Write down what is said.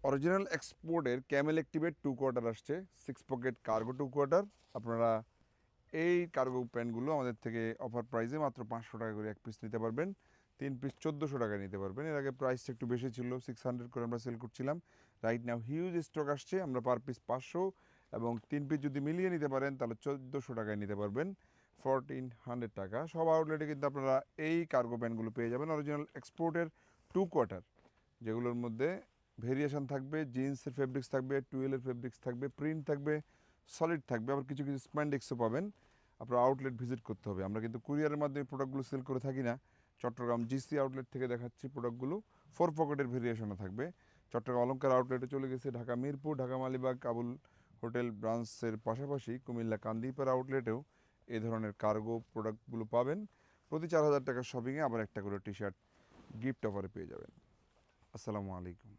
Original এক্সপোর্টের Camel activate 2 quarter আসছে, 6 pocket cargo 2 quarter. আপনারা এই কার্গো প্যান্টগুলো আমাদের থেকে অফার প্রাইসে মাত্র 500 টাকা করে এক পিস নিতে পারবেন। 3 পিস 1400 টাকায় নিতে পারবেন। এর আগে প্রাইসটা একটু বেশি ছিল, 600 করে আমরা সেল করছিলাম। রাইট নাও হিউজ স্টক আসছে, আমরা পার পিস 500 এবং 3 পিস যদি মিলিয়ে নিতে পারেন তাহলে 1400 টাকায় নিতে পারবেন, 1400 টাকা। সব আউটলেটে কিন্তু আপনারা এই কার্গো প্যান্টগুলো পেয়ে যাবেন অরিজিনাল এক্সপোর্টের 2 কোয়ার্টার, যেগুলোর মধ্যে ভেরিয়েশন থাকবে, জিন্সের ফেব্রিক্স থাকবে, টুয়েলের ফেব্রিক্স থাকবে, প্রিন্ট থাকবে, সলিড থাকবে, আবার কিছু কিছু স্প্যান্ডেক্সও পাবেন। আপনার আউটলেট ভিজিট করতে হবে। আমরা কিন্তু কুরিয়ারের মাধ্যমে প্রোডাক্টগুলো সেল করে থাকি না। চট্টগ্রাম জিসি আউটলেট থেকে দেখাচ্ছি প্রোডাক্টগুলো। 4 পকেটের ভেরিয়েশনও থাকবে। চট্টগ্রাম অলঙ্কার আউটলেটে চলে গেছে, ঢাকা মিরপুর, ঢাকা মালিবাগ, কাবুল হোটেল ব্রাঞ্চের পাশাপাশি কুমিল্লা কান্দিপাড়া আউটলেটেও এই ধরনের কার্গো প্রোডাক্টগুলো পাবেন। প্রতি 4000 টাকার শপিংয়ে আবার একটা করে টি শার্ট গিফট অফারে পেয়ে যাবেন। আসসালামু আলাইকুম।